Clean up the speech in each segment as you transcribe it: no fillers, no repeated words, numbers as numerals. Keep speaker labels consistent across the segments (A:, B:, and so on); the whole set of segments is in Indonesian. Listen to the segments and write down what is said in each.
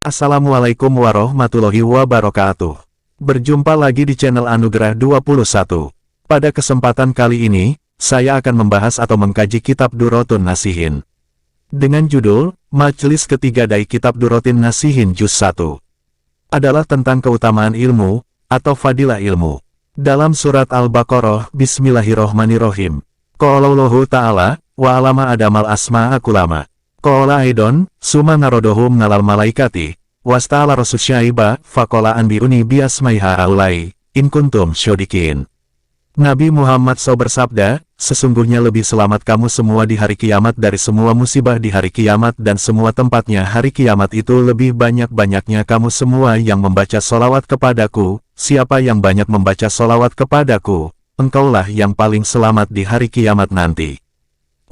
A: Assalamualaikum warahmatullahi wabarakatuh. Berjumpa lagi di channel Anugerah 21. Pada kesempatan kali ini, saya akan membahas atau mengkaji kitab Durratun Nasihin. Dengan judul, Majelis Ketiga dari Kitab Durratun Nasihin Juz 1. Adalah tentang keutamaan ilmu, atau fadilah ilmu. Dalam surat Al-Baqarah, Bismillahirrohmanirrohim. Qaulallahu ta'ala, wa alama adamal asma'a kulama. Qala aidon, summa narodohum nalal malaikati, wasta'ala rasusyaiba, faqala anbi'uni biasmaiha aulai, in kuntum syodikin. Nabi Muhammad SAW bersabda, sesungguhnya lebih selamat kamu semua di hari kiamat dari semua musibah di hari kiamat dan semua tempatnya hari kiamat itu lebih banyak-banyaknya kamu semua yang membaca solawat kepadaku, siapa yang banyak membaca solawat kepadaku, engkaulah yang paling selamat di hari kiamat nanti.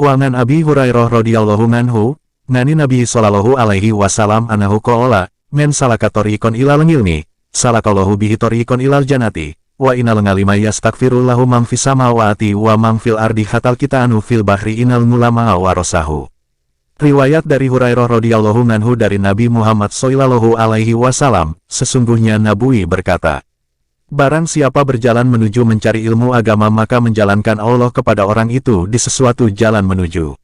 A: Wangan Abi Hurairah radhiyallahu anhu, Nani Nabi sallallahu alaihi wasallam anahu qala, men salaka tariqan ilal ilmi, salakallahu bihi tariqan ilal jannati, wa inal ngalima yastaghfirullahu man fis samawati wa man fil ardi hatal kitanu fil bahri inal mulama wa rasahu. Riwayat dari Hurairah radhiyallahu anhu dari Nabi Muhammad sallallahu alaihi wasallam, sesungguhnya Nabi berkata, barang siapa berjalan menuju mencari ilmu agama maka menjalankan Allah kepada orang itu di sesuatu jalan menuju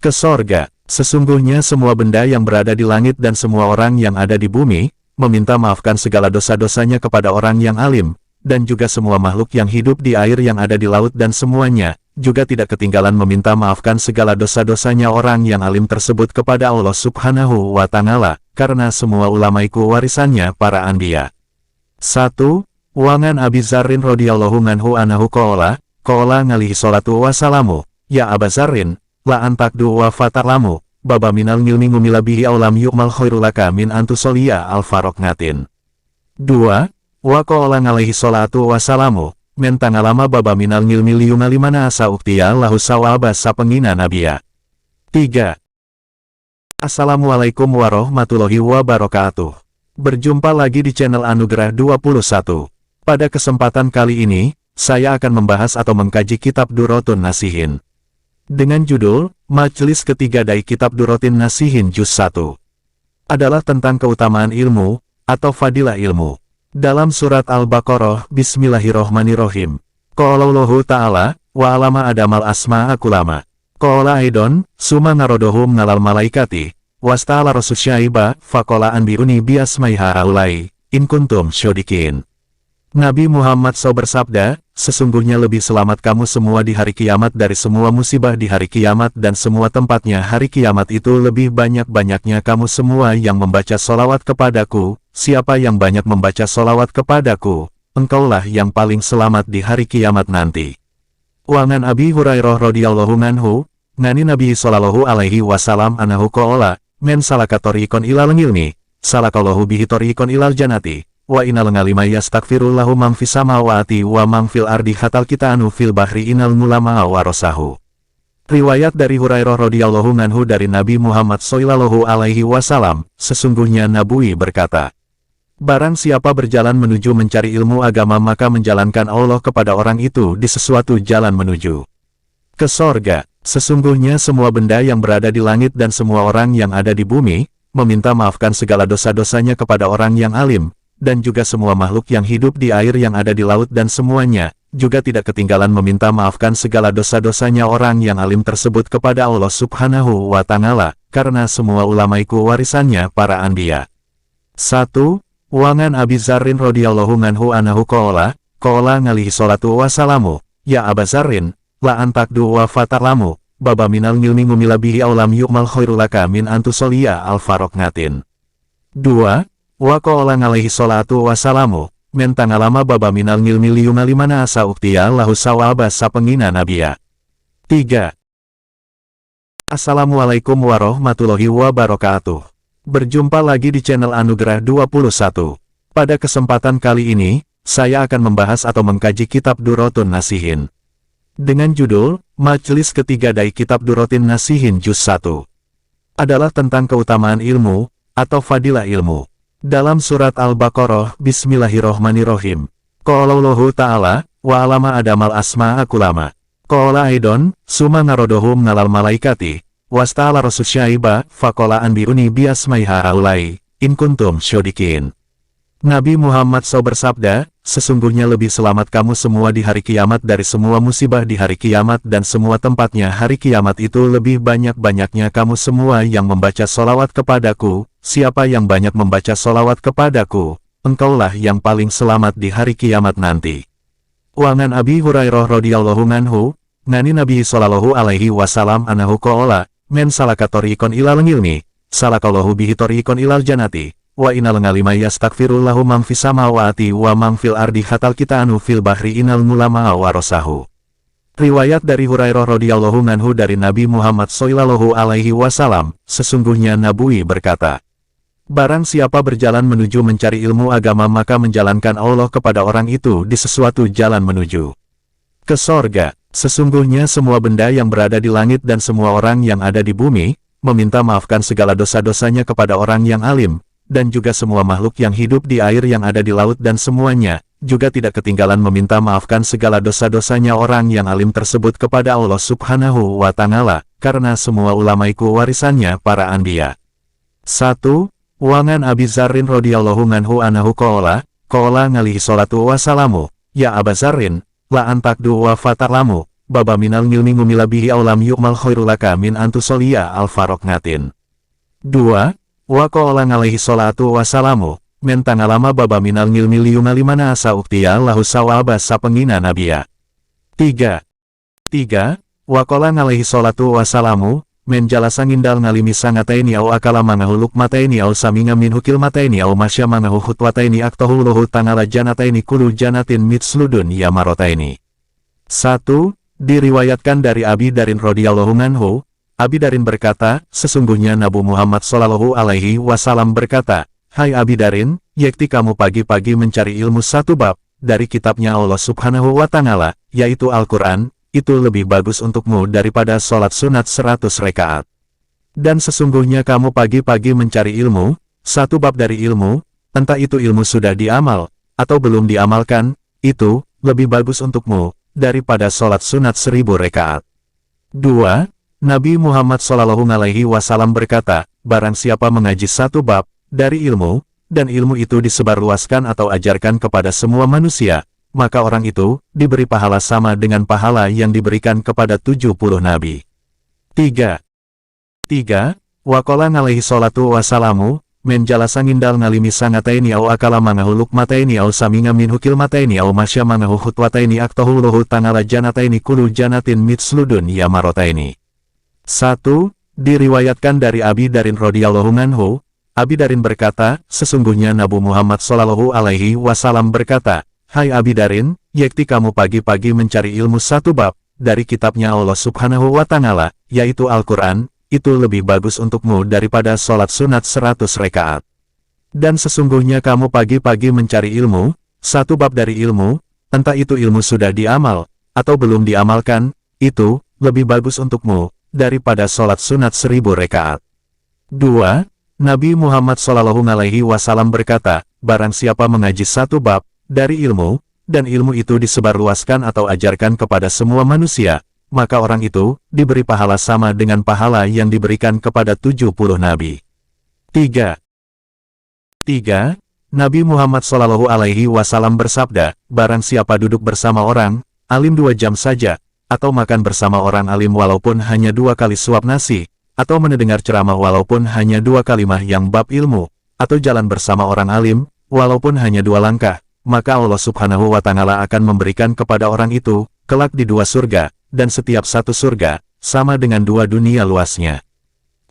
A: ke sorga. Sesungguhnya semua benda yang berada di langit dan semua orang yang ada di bumi, meminta maafkan segala dosa-dosanya kepada orang yang alim, dan juga semua makhluk yang hidup di air yang ada di laut dan semuanya, juga tidak ketinggalan meminta maafkan segala dosa-dosanya orang yang alim tersebut kepada Allah Subhanahu wa Ta'ala, karena semua ulama itu warisannya para anbiya. 1. Wangan Abi Zarrin radhiyallahu anhu qala ngalihi sholatu wassalamu, ya Aba Zarrin, la antakdu wa fatalamu, baba minal ngilmi ngumila bihi aulam yu'mal khairulaka min antusolia al-farok ngatin. 2. Wa qala ngalihi sholatu wassalamu, mentangalama baba minal ngilmi liyumalimana asa uktiya lahu sawaba sapengina nabiya. 3. Assalamualaikum warahmatullahi wabarakatuh. Berjumpa lagi di channel Anugerah 21. Pada kesempatan kali ini, saya akan membahas atau mengkaji kitab Durratun Nasihin. Dengan judul, Majelis Ketiga dari Kitab Durratun Nasihin Juz 1. Adalah tentang keutamaan ilmu, atau fadilah ilmu. Dalam surat Al-Baqarah, Bismillahirrohmanirrohim. Qaulallahu ta'ala, wa alama adamal asma'a kulama. Qala aidon, summa narodohum nalal malaikati, wasta'ala rasusyaiba, faqala anbi'uni biasmaiha aulai, in kuntum syodikin. Nabi Muhammad SAW bersabda, sesungguhnya lebih selamat kamu semua di hari kiamat dari semua musibah di hari kiamat dan semua tempatnya hari kiamat itu lebih banyak-banyaknya kamu semua yang membaca solawat kepadaku, siapa yang banyak membaca solawat kepadaku, engkaulah yang paling selamat di hari kiamat nanti. Wangan Abi Hurairah radhiyallahu anhu, Nani Nabi sallallahu alaihi wasallam anahu qala, men salaka tariqan ilal ilmi, salakallahu bihi tariqan ilal jannati. Wa inal ngalima yastaghfirullahu man fis samawati wa man fil ardi hatal kitanu fil bahri inal mulama wa rasahu. Riwayat dari Hurairah radhiyallahu anhu dari Nabi Muhammad sallallahu alaihi wasallam, sesungguhnya Nabi berkata, barang siapa berjalan menuju mencari ilmu agama maka menjalankan Allah kepada orang itu di sesuatu jalan menuju ke sorga. Sesungguhnya semua benda yang berada di langit dan semua orang yang ada di bumi, meminta maafkan segala dosa-dosanya kepada orang yang alim, dan juga semua makhluk yang hidup di air yang ada di laut dan semuanya, juga tidak ketinggalan meminta maafkan segala dosa-dosanya orang yang alim tersebut kepada Allah Subhanahu wa Ta'ala, karena semua ulama itu warisannya para anbiya. 1. Wangan Abi Zarrin radhiyallahu anhu qala ngalihi sholatu wassalamu, ya Aba Zarrin, la antakdu wa fatalamu, baba minal ngilmi ngumila bihi aulam yu'mal khairulaka min antusolia al-farok ngatin. 2. Wa qala ngalihi sholatu wassalamu, mentangalama baba minal ngilmi liyumalimana asa uktiya lahu sawaba sapengina nabiya. 3. Assalamualaikum warahmatullahi wabarakatuh. Berjumpa lagi di channel Anugerah 21. Pada kesempatan kali ini, saya akan membahas atau mengkaji kitab Durratun Nasihin. Dengan judul, Majelis Ketiga dari Kitab Durratun Nasihin Juz 1. Adalah tentang keutamaan ilmu, atau fadilah ilmu. Dalam surat Al-Baqarah, Bismillahirrohmanirrohim. Qaulallahu ta'ala, wa alama adamal asma'a kulama. Qala aidon, summa narodohum nalal malaikati, wasta'ala rasusyaiba, faqala anbi'uni biasmaiha aulai, in kuntum syodikin. Nabi Muhammad SAW bersabda, sesungguhnya lebih selamat kamu semua di hari kiamat dari semua musibah di hari kiamat dan semua tempatnya hari kiamat itu lebih banyak-banyaknya kamu semua yang membaca solawat kepadaku. Siapa yang banyak membaca solawat kepadaku, engkaulah yang paling selamat di hari kiamat nanti. Wangan Abi Hurairah radhiyallahu anhu, ngani Nabi sallallahu alaihi wasallam anahu qala, men salaka tariqan ilal ilmi, salakallahu bihi tariqan ilal janati. Wa inal ngalima yastaghfirullahu man fis samawati wa man fil ardi hatal kita anu fil bahri inal mulama wa rasahu. Riwayat dari Hurairah radhiyallahu anhu dari Nabi Muhammad sallallahu alaihi wasallam, sesungguhnya Nabi berkata, barang siapa berjalan menuju mencari ilmu agama maka menjalankan Allah kepada orang itu di sesuatu jalan menuju ke sorga. Sesungguhnya semua benda yang berada di langit dan semua orang yang ada di bumi, meminta maafkan segala dosa-dosanya kepada orang yang alim, dan juga semua makhluk yang hidup di air yang ada di laut dan semuanya, juga tidak ketinggalan meminta maafkan segala dosa-dosanya orang yang alim tersebut kepada Allah Subhanahu wa Ta'ala, karena semua ulama itu warisannya para anbiya. 1. Wangan Abi Zarrin radhiyallahu anhu anahu qala ngalihi sholatu wassalamu, ya Aba Zarrin, la antakdu wa fatalamu, baba minal ngilmi ngumila bihi aulam yu'mal khairulaka min antusoliya al-farok ngatin. 2. Wa qala alaihi sholatu wassalamu, men tangalama baba minal ngilmi liyumalimana asa uktiya lahu sawaba sapengina nabiya. 3. Wa qala alaihi sholatu wassalamu, men jalasa ngindal ngalimi sangataini au akala mangahu lukmataini au saminga min hukil mataini au masya mangahu khutwataini aktahu luhu tangala janataini kulu janatin mitsludun ya marotaini. 1. Diriwayatkan dari Abi Darin radhiyallahu anhu, Abi Darin berkata, sesungguhnya Nabi Muhammad sallallahu alaihi wasallam berkata, hai Abi Darin, yakti kamu pagi-pagi mencari ilmu satu bab, dari kitabnya Allah Subhanahu wa Ta'ala, yaitu Al-Quran, itu lebih bagus untukmu daripada sholat sunat 100 rekaat. Dan sesungguhnya kamu pagi-pagi mencari ilmu, satu bab dari ilmu, entah itu ilmu sudah diamal, atau belum diamalkan, itu lebih bagus untukmu daripada sholat sunat 1000 rekaat. 2. Nabi Muhammad sallallahu alaihi wasallam berkata, barang siapa mengaji satu bab dari ilmu, dan ilmu itu disebarluaskan atau ajarkan kepada semua manusia, maka orang itu diberi pahala sama dengan pahala yang diberikan kepada 70 nabi. 3. Wa qala alaihi sholatu wassalamu, men jalasa ngindal ngalimi sangataini au akala mangahu lukmataini au saminga min hukil mataini au masya mangahu khutwataini aktahu luhu tangala janataini kulu janatin mitsludun ya marotaini. 1. Diriwayatkan dari Abi Darin radhiyallahu anhu, Abi Darin berkata, sesungguhnya Nabi Muhammad sallallahu alaihi wasallam berkata, hai Abi Darin, yakti kamu pagi-pagi mencari ilmu satu bab, dari kitabnya Allah Subhanahu wa Ta'ala, yaitu Al-Quran, itu lebih bagus untukmu daripada sholat sunat 100 rekaat. Dan sesungguhnya kamu pagi-pagi mencari ilmu, satu bab dari ilmu, entah itu ilmu sudah diamal, atau belum diamalkan, itu lebih bagus untukmu daripada sholat sunat 1000 rekaat. 2. Nabi Muhammad sallallahu alaihi wasallam berkata, barang siapa mengaji satu bab dari ilmu, dan ilmu itu disebarluaskan atau ajarkan kepada semua manusia, maka orang itu diberi pahala sama dengan pahala yang diberikan kepada 70 nabi. 3. Nabi Muhammad sallallahu alaihi wasallam bersabda, barang siapa duduk bersama orang alim 2 jam saja, atau makan bersama orang alim walaupun hanya 2 kali suap nasi, atau mendengar ceramah walaupun hanya 2 kalimah yang bab ilmu, atau jalan bersama orang alim, walaupun hanya 2 langkah, maka Allah Subhanahu wa Ta'ala akan memberikan kepada orang itu, kelak di 2 surga, dan setiap satu surga, sama dengan 2 dunia luasnya.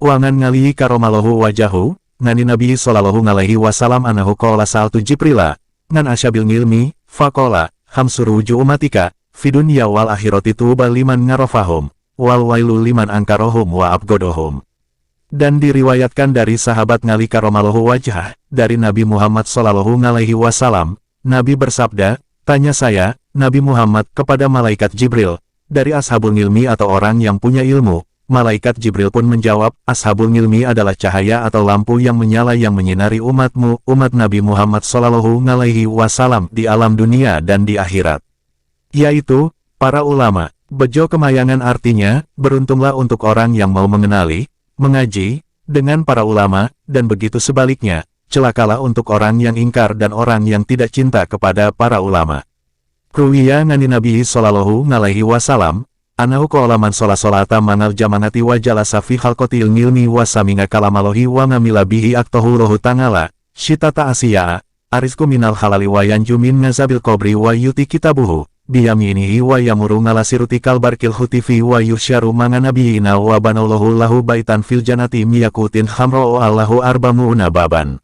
A: Wangan ngalihi karomalahu wajahu, ngani Nabi sallallahu alaihi wasallam anahu qala sa'altu Jibrila, ngan asyabil ngilmi, faqala, hamsuruju umatika, fidunya wal akhirati tuba liman ngarofahum, wal wailu liman angkarohum wa abgodohum. Dan diriwayatkan dari sahabat ngali karomalahu wajah, dari Nabi Muhammad sallallahu alaihi wasallam, Nabi bersabda, tanya saya, Nabi Muhammad kepada malaikat Jibril, dari ashabul ngilmi atau orang yang punya ilmu. Malaikat Jibril pun menjawab, ashabul ngilmi adalah cahaya atau lampu yang menyala yang menyinari umatmu, umat Nabi Muhammad sallallahu alaihi wasallam di alam dunia dan di akhirat. Yaitu, para ulama. Bejo kemayangan artinya, beruntunglah untuk orang yang mau mengenali, mengaji, dengan para ulama, dan begitu sebaliknya, celakalah untuk orang yang ingkar dan orang yang tidak cinta kepada para ulama. Ruwiya ngani Nabi sallallahu alaihi wasallam, anahu qala man solata manal jamanati wa jalasa fi halqatil ngilmi wa saminga kalamalohi wa ngamila bihi aktahu lahu ta'ala, syitata asya'a, arizku minal halali wa yanju min ngazabil qabri wa yuti kitabuhu, biyaminihi wa yamuru ngalasiruti kalbarkil hutifi wa yusyaru manga nabiyina wa banallahu lahu baitan fil janati miyakutin hamro'o allahu arbamu'una baban.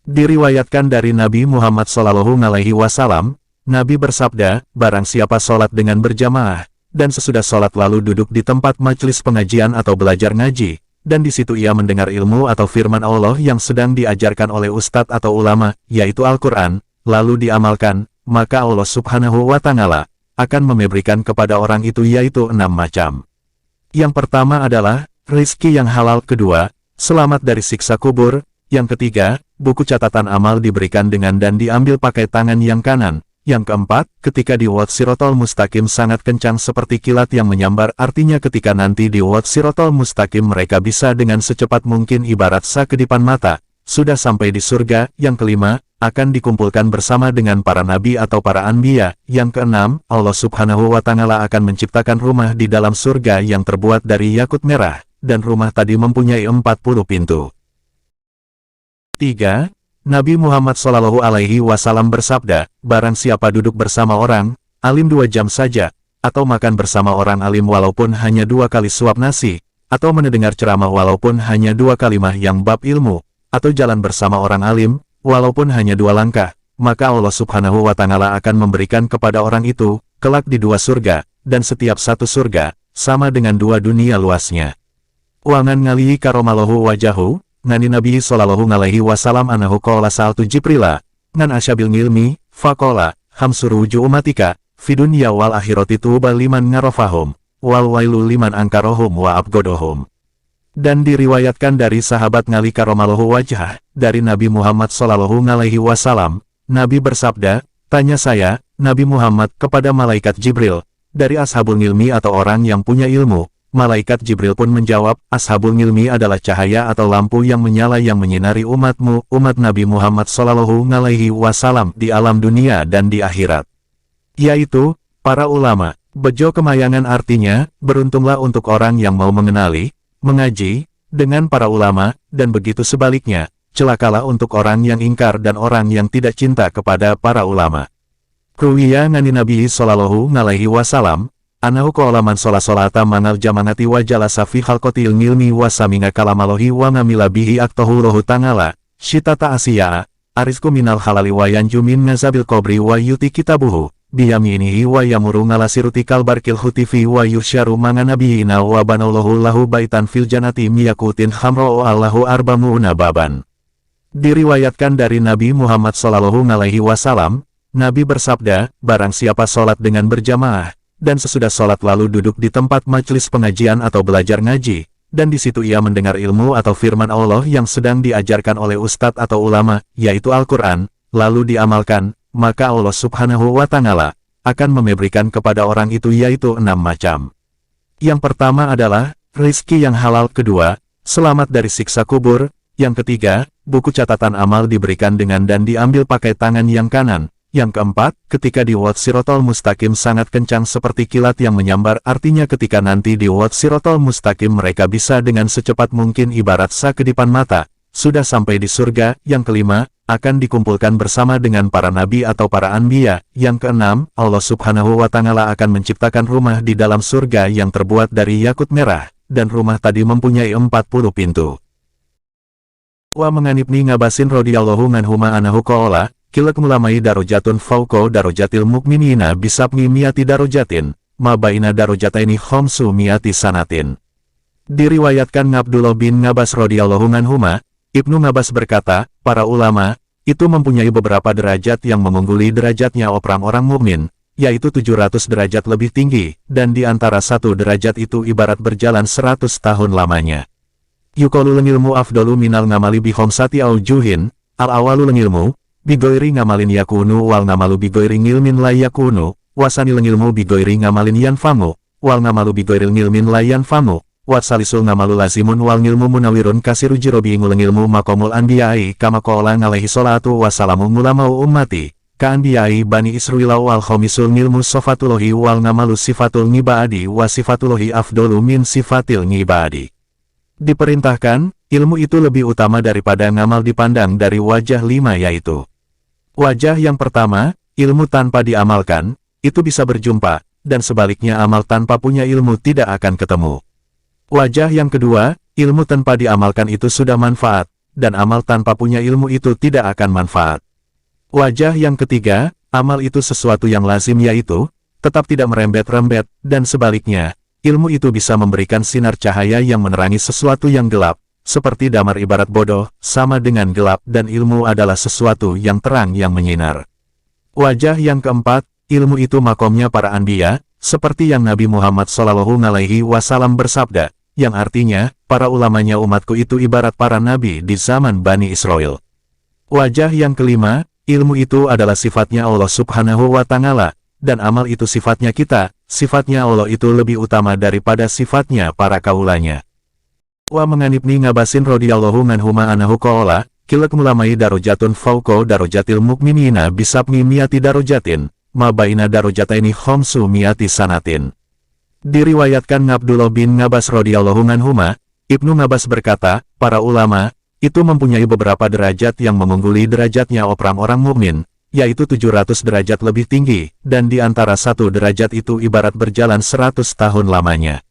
A: Diriwayatkan dari Nabi Muhammad sallallahu alaihi wasallam, Nabi bersabda, barang siapa sholat dengan berjamaah, dan sesudah sholat lalu duduk di tempat majelis pengajian atau belajar ngaji, dan di situ ia mendengar ilmu atau firman Allah yang sedang diajarkan oleh ustadz atau ulama, yaitu Al-Quran, lalu diamalkan, maka Allah subhanahu wa ta'ala akan memberikan kepada orang itu yaitu 6 macam. Yang pertama adalah, rizki yang halal. Kedua, selamat dari siksa kubur. Yang ketiga, buku catatan amal diberikan dengan dan diambil pakai tangan yang kanan. Yang keempat, ketika di Wad Sirotol Mustaqim sangat kencang seperti kilat yang menyambar, artinya ketika nanti di Wad Sirotol Mustaqim mereka bisa dengan secepat mungkin ibarat sakedipan mata, sudah sampai di surga. Yang kelima, akan dikumpulkan bersama dengan para nabi atau para anbiya. Yang keenam, Allah subhanahu wa ta'ala akan menciptakan rumah di dalam surga yang terbuat dari yakut merah, dan rumah tadi mempunyai 40 pintu. 3. Nabi Muhammad sallallahu alaihi wasallam bersabda, barang siapa duduk bersama orang alim 2 jam saja, atau makan bersama orang alim walaupun hanya 2 kali suap nasi, atau mendengar ceramah walaupun hanya 2 kalimah yang bab ilmu, atau jalan bersama orang alim, walaupun hanya 2 langkah, maka Allah subhanahu wa ta'ala akan memberikan kepada orang itu, kelak di 2 surga, dan setiap 1 surga, sama dengan 2 dunia luasnya. Wangan ngalihi karomalahu wajahu, ngani Nabi sallallahu alaihi wasallam anahu qala sa'altu Jibrila, ngan asyabil ngilmi, faqala, hamsuruju umatika, fidunya wal akhirati tuba liman ngarafahum, wal wailu liman angkarohum wa abgodohum. Dan diriwayatkan dari sahabat ngali karomalahu wajah, dari Nabi Muhammad sallallahu alaihi wasallam, Nabi bersabda, tanya saya, Nabi Muhammad, kepada malaikat Jibril, dari ashabul ngilmi atau orang yang punya ilmu. Malaikat Jibril pun menjawab, ashabul ngilmi adalah cahaya atau lampu yang menyala yang menyinari umatmu, umat Nabi Muhammad sallallahu alaihi wasallam di alam dunia dan di akhirat. Yaitu, para ulama. Bejo kemayangan artinya, beruntunglah untuk orang yang mau mengenali, mengaji, dengan para ulama, dan begitu sebaliknya, celakalah untuk orang yang ingkar dan orang yang tidak cinta kepada para ulama. Ruwiya ngani Nabi sallallahu alaihi wasallam, anahu qala man solata manal jamanati wa jalasa fi halqatil ngilmi wa saminga kalamalohi wa ngamila bihi aktahu lahu ta'ala, syitata asya'a, arizku minal halali wa yanju min ngazabil qabri wa yuti kitabuhu, biyaminihi wa yamuru ngalasiruti kalbarkil hutifi wa yusyaru manga nabiyina wa banallahu lahu baitan fil janati miyakutin hamro'o allahu arbamu'una baban. Diriwayatkan dari Nabi Muhammad sallallahu alaihi wasallam, Nabi bersabda, barang siapa sholat dengan berjamaah, dan sesudah sholat lalu duduk di tempat majelis pengajian atau belajar ngaji, dan di situ ia mendengar ilmu atau firman Allah yang sedang diajarkan oleh ustadz atau ulama, yaitu Al-Quran, lalu diamalkan, maka Allah subhanahu wa ta'ala akan memberikan kepada orang itu yaitu 6 macam. Yang pertama adalah, rizki yang halal. Kedua, selamat dari siksa kubur. Yang ketiga, buku catatan amal diberikan dengan dan diambil pakai tangan yang kanan. Yang keempat, ketika di Wad Sirotol Mustaqim sangat kencang seperti kilat yang menyambar, artinya ketika nanti di Wad Sirotol Mustaqim mereka bisa dengan secepat mungkin ibarat sakedipan mata, sudah sampai di surga. Yang kelima, akan dikumpulkan bersama dengan para nabi atau para anbiya. Yang keenam, Allah subhanahu wa ta'ala akan menciptakan rumah di dalam surga yang terbuat dari yakut merah, dan rumah tadi mempunyai 40 pintu. Wa menganibni ngabasin radhiyallahu anhuma anahu qala, kilak mulamai darajatun fauqa darajatil mukminina bisabmi miati darajatin, ma baina darajataini khamsu miati sanatin. Diriwayatkan Abdullah bin Abbas radhiyallahu anhuma, Ibnu Abbas berkata, para ulama itu mempunyai beberapa derajat yang mengungguli derajatnya orang-orang mukmin, yaitu 700 derajat lebih tinggi, dan di antara satu derajat itu ibarat berjalan 100 tahun lamanya. Yuqalu lengilmu afdalu minal ngamali bi khamsati aujuhin, al-awalu lengilmu bigoiri ngamalin yakunu wal ngamalu bigoiri ngilmin la yakunu, wasani lengilmu bigoiri ngamalin yanfamu, wal ngamalu bigoiri ngilmin la yanfamu, Watsalisul ngamalu lazimun wal ngilmu munawirun kasiru jirobi ngulengilmu makomul anbiyai kama qala alaihi salatu wassalamu ngulamau ummati ka anbiyai bani Israila wal khomisul ngilmu sofatulohi wal ngamalu sifatul ngibadi wa sifatulohi afdolu min sifatil ngibadi. Diperintahkan, ilmu itu lebih utama daripada ngamal dipandang dari wajah 5 yaitu. Wajah yang pertama, ilmu tanpa diamalkan, itu bisa berjumpa, dan sebaliknya amal tanpa punya ilmu tidak akan ketemu. Wajah yang kedua, ilmu tanpa diamalkan itu sudah manfaat, dan amal tanpa punya ilmu itu tidak akan manfaat. Wajah yang ketiga, amal itu sesuatu yang lazim yaitu, tetap tidak merembet-rembet, dan sebaliknya, ilmu itu bisa memberikan sinar cahaya yang menerangi sesuatu yang gelap, seperti damar ibarat bodoh, sama dengan gelap dan ilmu adalah sesuatu yang terang yang menyinar. Wajah yang keempat, ilmu itu makomnya para anbiya, seperti yang Nabi Muhammad SAW bersabda, yang artinya, para ulamanya umatku itu ibarat para nabi di zaman Bani Israel. Wajah yang kelima, ilmu itu adalah sifatnya Allah Subhanahu wa Ta'ala, dan amal itu sifatnya kita, sifatnya Allah itu lebih utama daripada sifatnya para kaulanya. Wa menganibni ngabasin radhiyallahu anhuma anahu qala, kilak mulamai darajatun fauqa darajatil mukminina bisabni miati darajatin, ma baina darajataini khamsu miati sanatin. Diriwayatkan Abdullah bin Ngabbas radhiyallahu anhuma, Ibnu Ngabbas berkata, para ulama itu mempunyai beberapa derajat yang mengungguli derajatnya orang-orang mukmin, yaitu 700 derajat lebih tinggi, dan di antara satu derajat itu ibarat berjalan 100 tahun lamanya.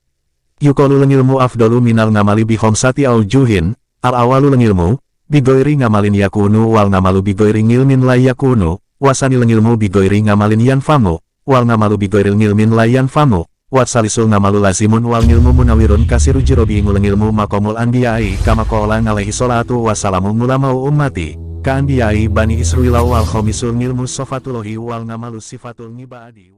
A: Yuqalu lengilmu afdalu minal ngamali bi khamsati aujuhin, al-awalu lengilmu, bigoiri ngamalin yakunu wal ngamalu bigoiri ngilmin la yakunu, wasani lengilmu bigoiri ngamalin yanfamu, wal ngamalu bigoiri ngilmin la yanfamu. Watsalisul ngamalu lazimun wal ngilmu munawirun kasiru jirobi ngulengilmu makomul anbiyai kama qala alaihi salatu wassalamu ngulamau ummati ka anbiyai bani Israila wal khomisul ngilmu sofatulohi wal ngamalu sifatul ngibadi.